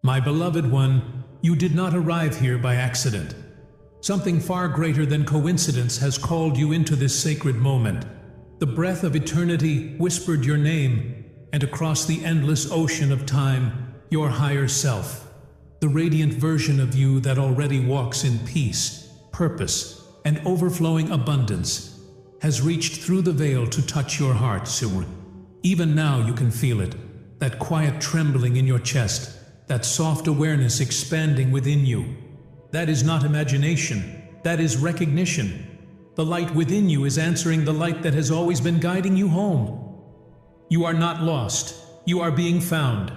My beloved one, you did not arrive here by accident. Something far greater than coincidence has called you into this sacred moment. The breath of eternity whispered your name, and across the endless ocean of time, your higher self, the radiant version of you that already walks in peace, purpose, and overflowing abundance, has reached through the veil to touch your heart soon. Even now you can feel it, that quiet trembling in your chest, that soft awareness expanding within you. That is not imagination, that is recognition. The light within you is answering the light that has always been guiding you home. You are not lost, you are being found.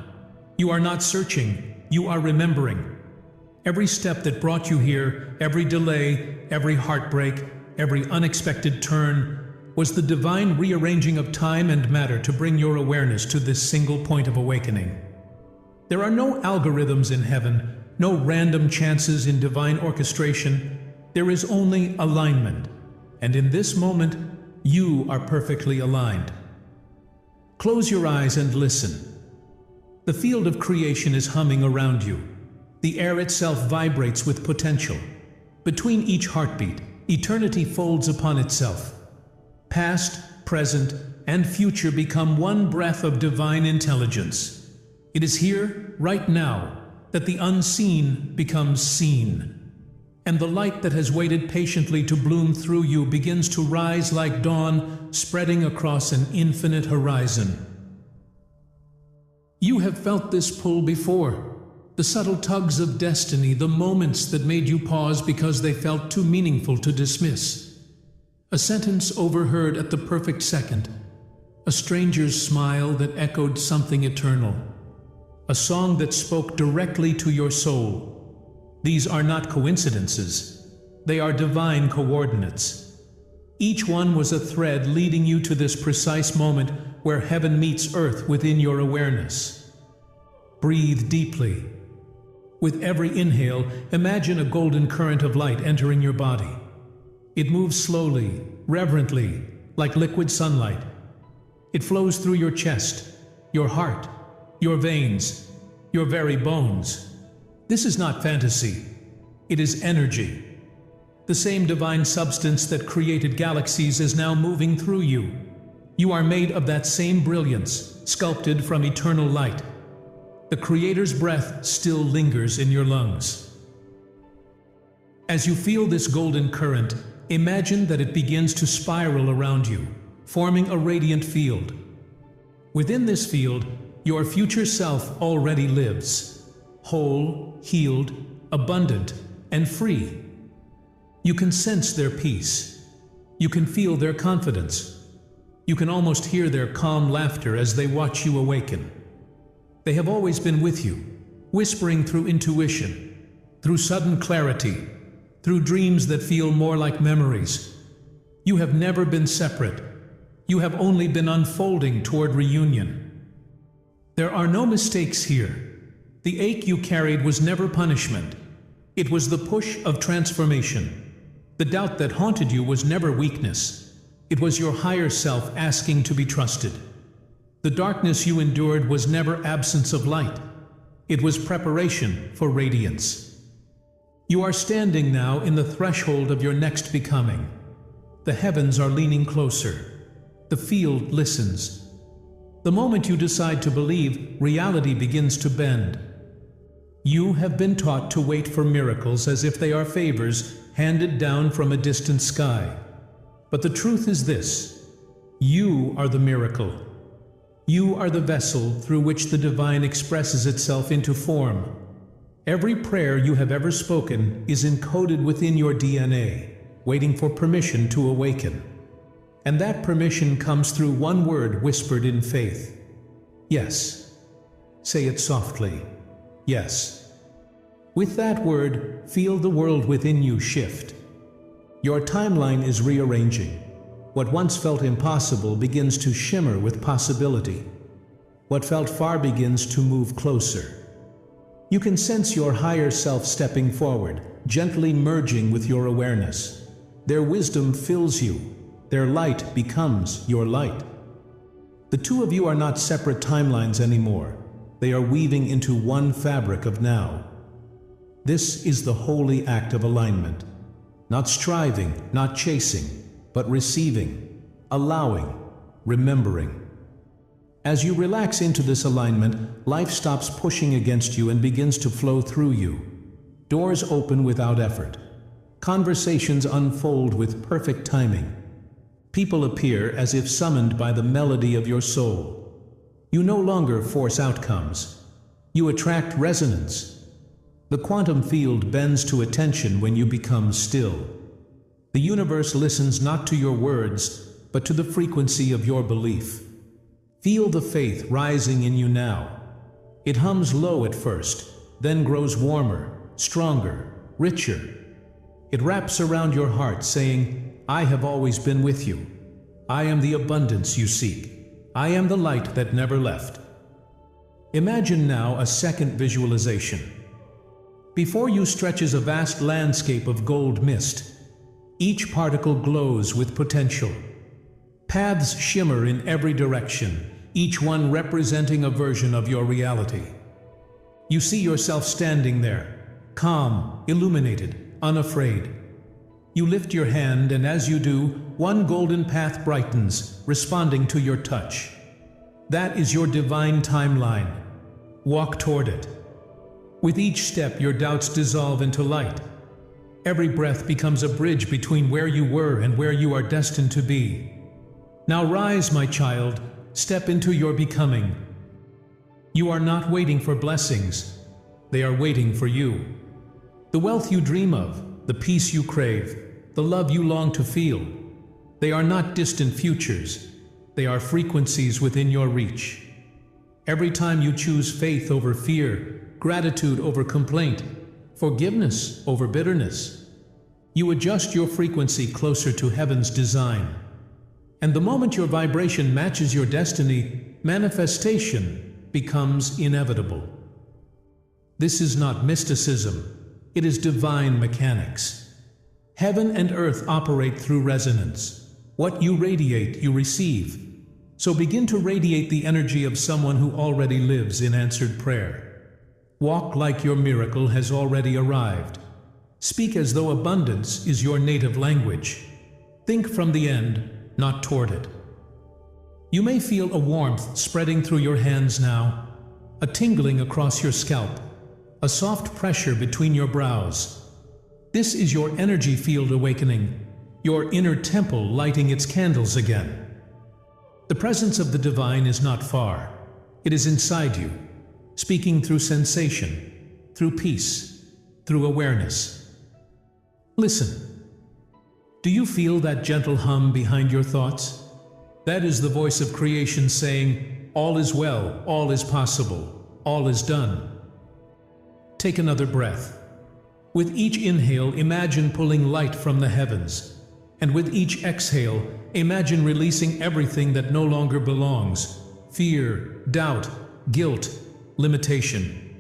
You are not searching, you are remembering. Every step that brought you here, every delay, every heartbreak, every unexpected turn, was the divine rearranging of time and matter to bring your awareness to this single point of awakening. There are no algorithms in heaven, no random chances in divine orchestration. There is only alignment. And in this moment, you are perfectly aligned. Close your eyes and listen. The field of creation is humming around you. The air itself vibrates with potential. Between each heartbeat, eternity folds upon itself. Past, present, and future become one breath of divine intelligence. It is here, right now, that the unseen becomes seen. And the light that has waited patiently to bloom through you begins to rise like dawn, spreading across an infinite horizon. You have felt this pull before. The subtle tugs of destiny, the moments that made you pause because they felt too meaningful to dismiss. A sentence overheard at the perfect second. A stranger's smile that echoed something eternal. A song that spoke directly to your soul. These are not coincidences. They are divine coordinates. Each one was a thread leading you to this precise moment where heaven meets earth within your awareness. Breathe deeply. With every inhale, imagine a golden current of light entering your body. It moves slowly, reverently, like liquid sunlight. It flows through your chest, your heart, your veins, your very bones. This is not fantasy. It is energy. The same divine substance that created galaxies is now moving through you. You are made of that same brilliance, sculpted from eternal light. The Creator's breath still lingers in your lungs. As you feel this golden current, imagine that it begins to spiral around you, forming a radiant field. Within this field, your future self already lives, whole, healed, abundant, and free. You can sense their peace. You can feel their confidence. You can almost hear their calm laughter as they watch you awaken. They have always been with you, whispering through intuition, through sudden clarity, through dreams that feel more like memories. You have never been separate. You have only been unfolding toward reunion. There are no mistakes here. The ache you carried was never punishment. It was the push of transformation. The doubt that haunted you was never weakness. It was your higher self asking to be trusted. The darkness you endured was never absence of light. It was preparation for radiance. You are standing now in the threshold of your next becoming. The heavens are leaning closer. The field listens. The moment you decide to believe, reality begins to bend. You have been taught to wait for miracles as if they are favors handed down from a distant sky. But the truth is this: you are the miracle. You are the vessel through which the divine expresses itself into form. Every prayer you have ever spoken is encoded within your DNA, waiting for permission to awaken. And that permission comes through one word whispered in faith. Yes. Say it softly. Yes. With that word, feel the world within you shift. Your timeline is rearranging. What once felt impossible begins to shimmer with possibility. What felt far begins to move closer. You can sense your higher self stepping forward, gently merging with your awareness. Their wisdom fills you. Their light becomes your light. The two of you are not separate timelines anymore. They are weaving into one fabric of now. This is the holy act of alignment. Not striving, not chasing, but receiving, allowing, remembering. As you relax into this alignment, life stops pushing against you and begins to flow through you. Doors open without effort. Conversations unfold with perfect timing. People appear as if summoned by the melody of your soul. You no longer force outcomes. You attract resonance. The quantum field bends to attention when you become still. The universe listens not to your words, but to the frequency of your belief. Feel the faith rising in you now. It hums low at first, then grows warmer, stronger, richer. It wraps around your heart saying, I have always been with you. I am the abundance you seek. I am the light that never left. Imagine now a second visualization. Before you stretches a vast landscape of gold mist. Each particle glows with potential. Paths shimmer in every direction, each one representing a version of your reality. You see yourself standing there, calm, illuminated, unafraid. You lift your hand, and as you do, one golden path brightens, responding to your touch. That is your divine timeline. Walk toward it. With each step, your doubts dissolve into light. Every breath becomes a bridge between where you were and where you are destined to be. Now rise, my child, step into your becoming. You are not waiting for blessings. They are waiting for you. The wealth you dream of, the peace you crave, the love you long to feel. They are not distant futures. They are frequencies within your reach. Every time you choose faith over fear, gratitude over complaint, forgiveness over bitterness, you adjust your frequency closer to heaven's design. And the moment your vibration matches your destiny, manifestation becomes inevitable. This is not mysticism. It is divine mechanics. Heaven and earth operate through resonance. What you radiate, you receive. So begin to radiate the energy of someone who already lives in answered prayer. Walk like your miracle has already arrived. Speak as though abundance is your native language. Think from the end, not toward it. You may feel a warmth spreading through your hands now, a tingling across your scalp, a soft pressure between your brows. This is your energy field awakening, your inner temple lighting its candles again. The presence of the divine is not far. It is inside you, speaking through sensation, through peace, through awareness. Listen. Do you feel that gentle hum behind your thoughts? That is the voice of creation saying, all is well, all is possible, all is done. Take another breath. With each inhale, imagine pulling light from the heavens. And with each exhale, imagine releasing everything that no longer belongs. Fear, doubt, guilt, limitation.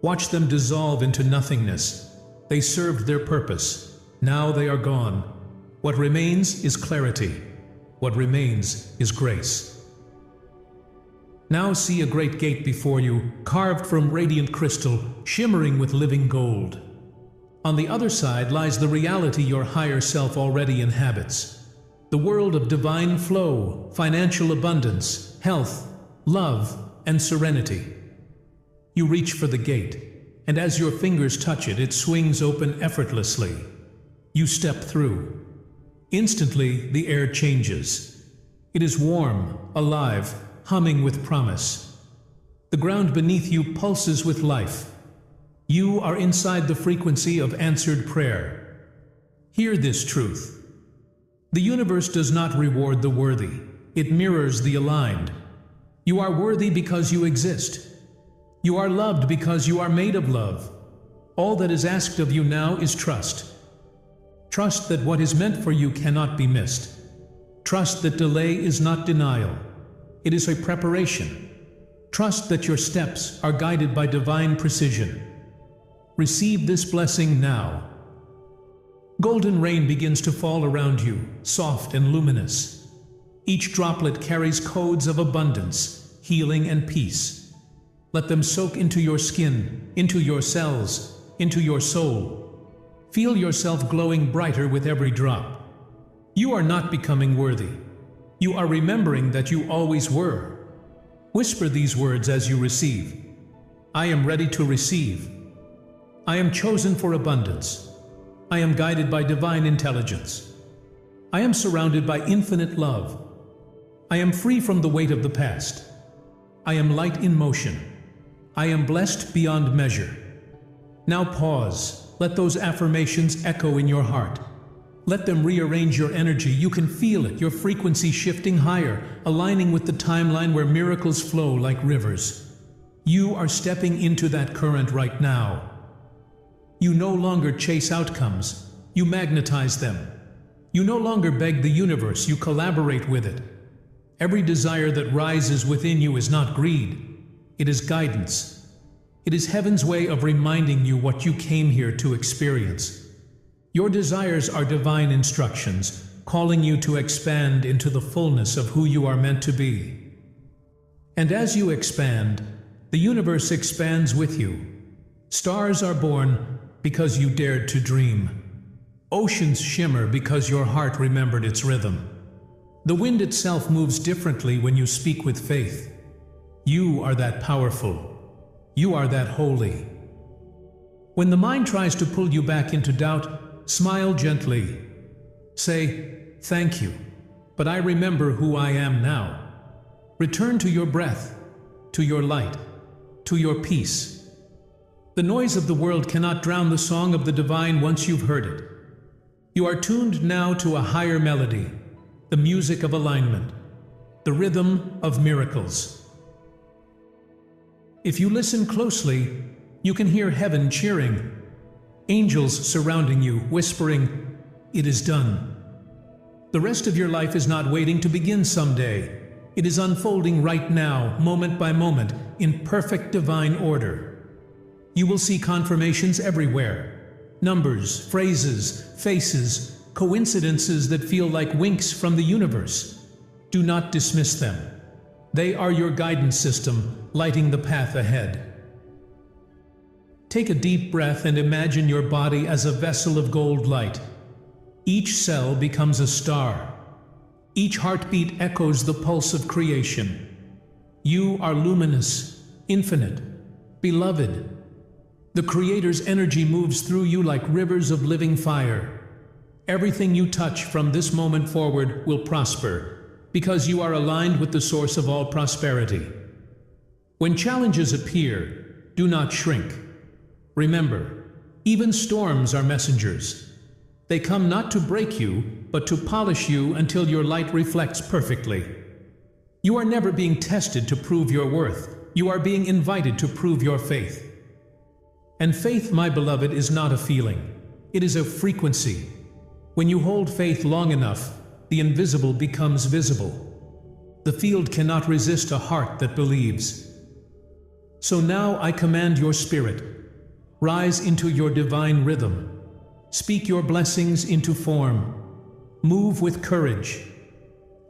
Watch them dissolve into nothingness. They served their purpose. Now they are gone. What remains is clarity. What remains is grace. Now see a great gate before you, carved from radiant crystal, shimmering with living gold. On the other side lies the reality your higher self already inhabits. The world of divine flow, financial abundance, health, love, and serenity. You reach for the gate, and as your fingers touch it, it swings open effortlessly. You step through. Instantly, the air changes. It is warm, alive, humming with promise. The ground beneath you pulses with life. You are inside the frequency of answered prayer. Hear this truth. The universe does not reward the worthy. It mirrors the aligned. You are worthy because you exist. You are loved because you are made of love. All that is asked of you now is trust. Trust that what is meant for you cannot be missed. Trust that delay is not denial. It is a preparation. Trust that your steps are guided by divine precision. Receive this blessing now. Golden rain begins to fall around you, soft and luminous. Each droplet carries codes of abundance, healing, and peace. Let them soak into your skin, into your cells, into your soul. Feel yourself glowing brighter with every drop. You are not becoming worthy. You are remembering that you always were. Whisper these words as you receive. I am ready to receive. I am chosen for abundance. I am guided by divine intelligence. I am surrounded by infinite love. I am free from the weight of the past. I am light in motion. I am blessed beyond measure. Now pause. Let those affirmations echo in your heart. Let them rearrange your energy. You can feel it, your frequency shifting higher, aligning with the timeline where miracles flow like rivers. You are stepping into that current right now. You no longer chase outcomes. You magnetize them. You no longer beg the universe. You collaborate with it. Every desire that rises within you is not greed. It is guidance. It is heaven's way of reminding you what you came here to experience. Your desires are divine instructions, calling you to expand into the fullness of who you are meant to be. And as you expand, the universe expands with you. Stars are born because you dared to dream. Oceans shimmer because your heart remembered its rhythm. The wind itself moves differently when you speak with faith. You are that powerful. You are that holy. When the mind tries to pull you back into doubt, smile gently. Say, thank you, but I remember who I am now. Return to your breath, to your light, to your peace. The noise of the world cannot drown the song of the divine once you've heard it. You are tuned now to a higher melody, the music of alignment, the rhythm of miracles. If you listen closely, you can hear heaven cheering, angels surrounding you, whispering, "It is done." The rest of your life is not waiting to begin someday. It is unfolding right now, moment by moment, in perfect divine order. You will see confirmations everywhere. Numbers, phrases, faces, coincidences that feel like winks from the universe. Do not dismiss them. They are your guidance system, lighting the path ahead. Take a deep breath and imagine your body as a vessel of gold light. Each cell becomes a star. Each heartbeat echoes the pulse of creation. You are luminous, infinite, beloved. The Creator's energy moves through you like rivers of living fire. Everything you touch from this moment forward will prosper, because you are aligned with the source of all prosperity. When challenges appear, do not shrink. Remember, even storms are messengers. They come not to break you, but to polish you until your light reflects perfectly. You are never being tested to prove your worth. You are being invited to prove your faith. And faith, my beloved, is not a feeling. It is a frequency. When you hold faith long enough, the invisible becomes visible. The field cannot resist a heart that believes. So now I command your spirit. Rise into your divine rhythm. Speak your blessings into form. Move with courage.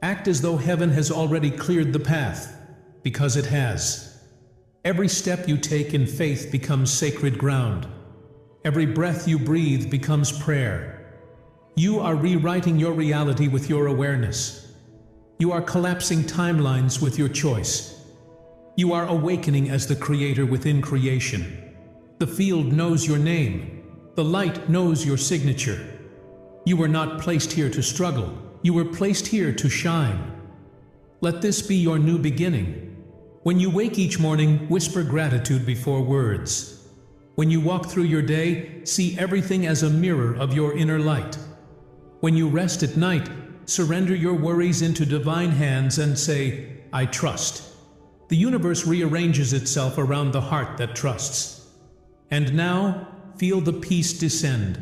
Act as though heaven has already cleared the path, because it has. Every step you take in faith becomes sacred ground. Every breath you breathe becomes prayer. You are rewriting your reality with your awareness. You are collapsing timelines with your choice. You are awakening as the creator within creation. The field knows your name. The light knows your signature. You were not placed here to struggle. You were placed here to shine. Let this be your new beginning. When you wake each morning, whisper gratitude before words. When you walk through your day, see everything as a mirror of your inner light. When you rest at night, surrender your worries into divine hands and say, I trust. The universe rearranges itself around the heart that trusts. And now, feel the peace descend,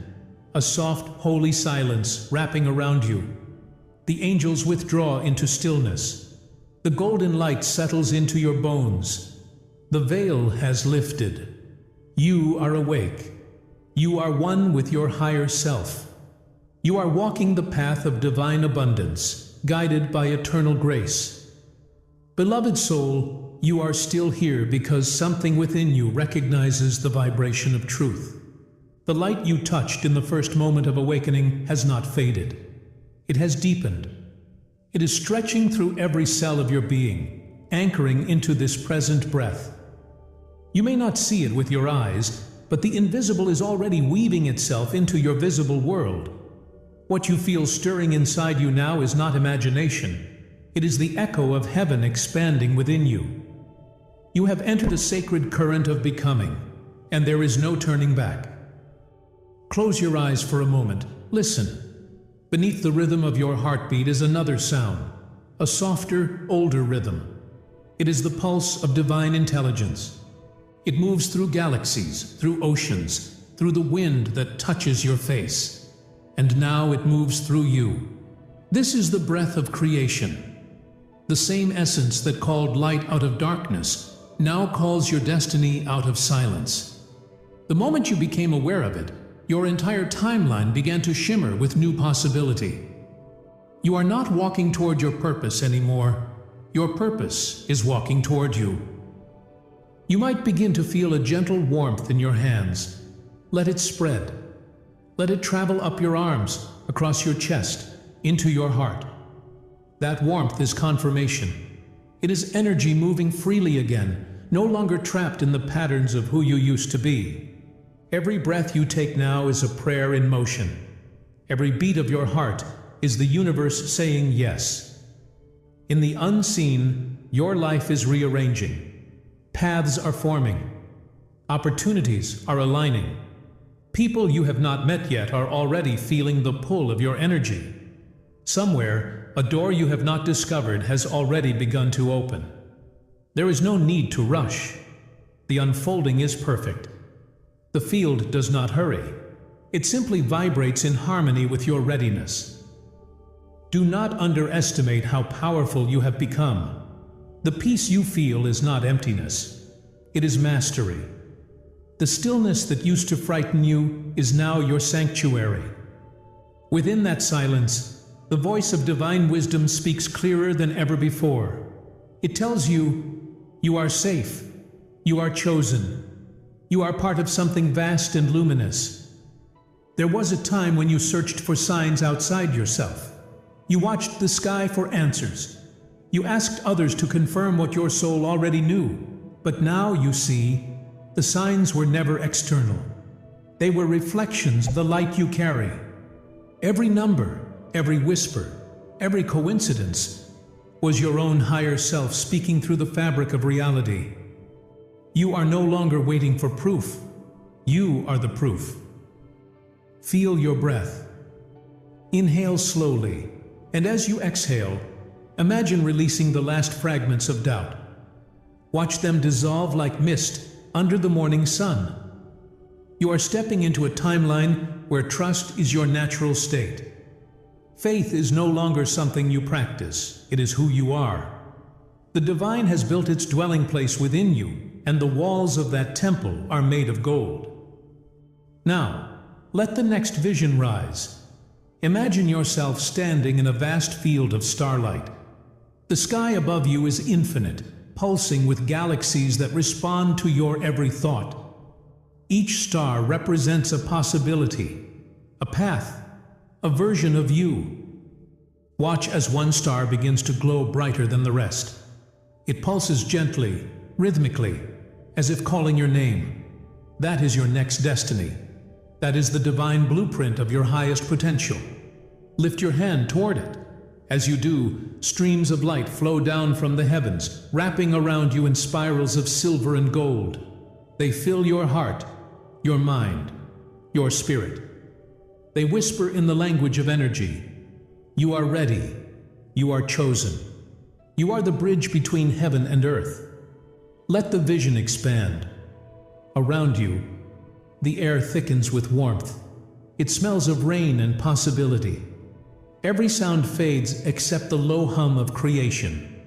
a soft, holy silence wrapping around you. The angels withdraw into stillness. The golden light settles into your bones. The veil has lifted. You are awake. You are one with your higher self. You are walking the path of divine abundance, guided by eternal grace. Beloved soul, You are still here because something within you recognizes the vibration of truth. The light you touched in the first moment of awakening has not faded. It has deepened. It is stretching through every cell of your being, anchoring into this present breath. You may not see it with your eyes, but the invisible is already weaving itself into your visible world. What you feel stirring inside you now is not imagination. It is the echo of heaven expanding within you. You have entered a sacred current of becoming, and there is no turning back. Close your eyes for a moment. Listen. Beneath the rhythm of your heartbeat is another sound, a softer, older rhythm. It is the pulse of divine intelligence. It moves through galaxies, through oceans, through the wind that touches your face. And now it moves through you. This is the breath of creation. The same essence that called light out of darkness now calls your destiny out of silence. The moment you became aware of it, your entire timeline began to shimmer with new possibility. You are not walking toward your purpose anymore. Your purpose is walking toward you. You might begin to feel a gentle warmth in your hands. Let it spread. Let it travel up your arms, across your chest, into your heart. That warmth is confirmation. It is energy moving freely again, no longer trapped in the patterns of who you used to be. Every breath you take now is a prayer in motion. Every beat of your heart is the universe saying yes. In the unseen, your life is rearranging. Paths are forming. Opportunities are aligning. People you have not met yet are already feeling the pull of your energy. Somewhere, a door you have not discovered has already begun to open. There is no need to rush. The unfolding is perfect. The field does not hurry. It simply vibrates in harmony with your readiness. Do not underestimate how powerful you have become. The peace you feel is not emptiness. It is mastery. The stillness that used to frighten you is now your sanctuary. Within that silence, the voice of divine wisdom speaks clearer than ever before. It tells you, you are safe. You are chosen. You are part of something vast and luminous. There was a time when you searched for signs outside yourself. You watched the sky for answers. You asked others to confirm what your soul already knew. But now you see, the signs were never external. They were reflections of the light you carry. Every number, every whisper, every coincidence was your own higher self speaking through the fabric of reality. You are no longer waiting for proof. You are the proof. Feel your breath. Inhale slowly, and as you exhale, imagine releasing the last fragments of doubt. Watch them dissolve like mist under the morning sun. You are stepping into a timeline where trust is your natural state. Faith is no longer something you practice, it is who you are. The divine has built its dwelling place within you, and the walls of that temple are made of gold. Now, let the next vision rise. Imagine yourself standing in a vast field of starlight. The sky above you is infinite, pulsing with galaxies that respond to your every thought. Each star represents a possibility, a path, a version of you. Watch as one star begins to glow brighter than the rest. It pulses gently, rhythmically, as if calling your name. That is your next destiny. That is the divine blueprint of your highest potential. Lift your hand toward it. As you do, streams of light flow down from the heavens, wrapping around you in spirals of silver and gold. They fill your heart, your mind, your spirit. They whisper in the language of energy. You are ready. You are chosen. You are the bridge between heaven and earth. Let the vision expand. Around you, the air thickens with warmth. It smells of rain and possibility. Every sound fades except the low hum of creation.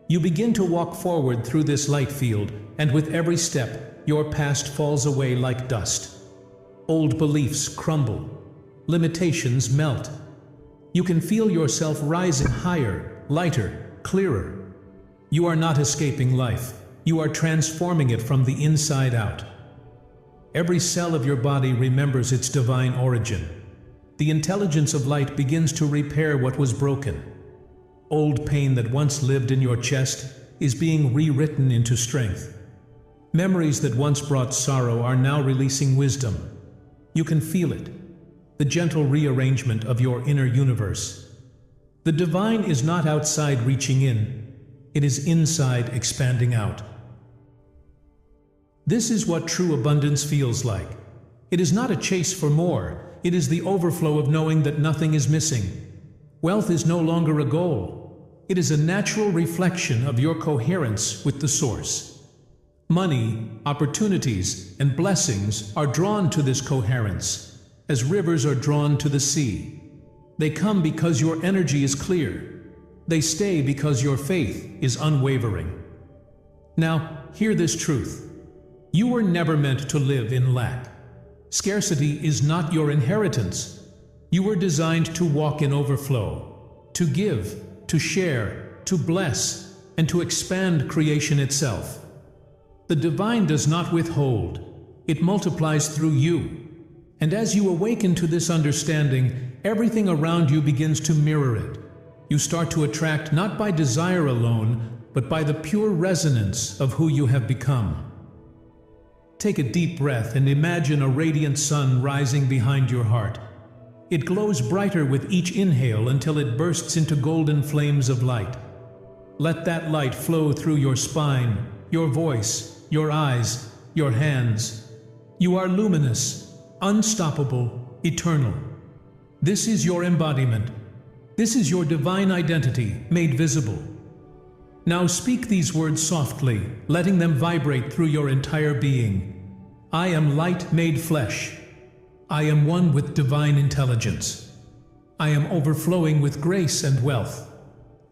You begin to walk forward through this light field, and with every step, your past falls away like dust. Old beliefs crumble. Limitations melt. You can feel yourself rising higher, lighter, clearer. You are not escaping life. You are transforming it from the inside out. Every cell of your body remembers its divine origin. The intelligence of light begins to repair what was broken. Old pain that once lived in your chest is being rewritten into strength. Memories that once brought sorrow are now releasing wisdom. You can feel it, the gentle rearrangement of your inner universe. The divine is not outside reaching in, it is inside expanding out. This is what true abundance feels like. It is not a chase for more, it is the overflow of knowing that nothing is missing. Wealth is no longer a goal. It is a natural reflection of your coherence with the source. Money, opportunities, and blessings are drawn to this coherence, as rivers are drawn to the sea. They come because your energy is clear. They stay because your faith is unwavering. Now, hear this truth. You were never meant to live in lack. Scarcity is not your inheritance. You were designed to walk in overflow, to give, to share, to bless, and to expand creation itself. The divine does not withhold. It multiplies through you. And as you awaken to this understanding, everything around you begins to mirror it. You start to attract not by desire alone, but by the pure resonance of who you have become. Take a deep breath and imagine a radiant sun rising behind your heart. It glows brighter with each inhale until it bursts into golden flames of light. Let that light flow through your spine, your voice, your eyes, your hands. You are luminous, unstoppable, eternal. This is your embodiment. This is your divine identity made visible. Now speak these words softly, letting them vibrate through your entire being. I am light made flesh. I am one with divine intelligence. I am overflowing with grace and wealth.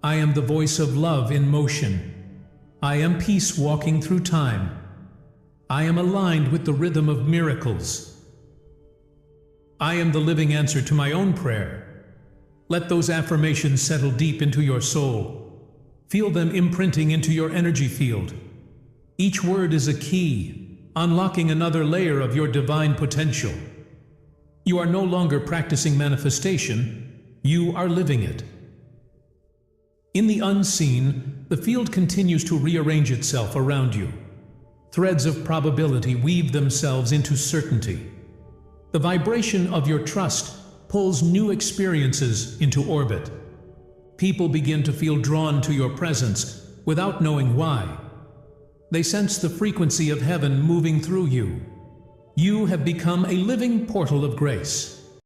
I am the voice of love in motion. I am peace walking through time. I am aligned with the rhythm of miracles. I am the living answer to my own prayer. Let those affirmations settle deep into your soul. Feel them imprinting into your energy field. Each word is a key, unlocking another layer of your divine potential. You are no longer practicing manifestation, you are living it. In the unseen, the field continues to rearrange itself around you. Threads of probability weave themselves into certainty. The vibration of your trust pulls new experiences into orbit. People begin to feel drawn to your presence without knowing why. They sense the frequency of heaven moving through you. You have become a living portal of grace.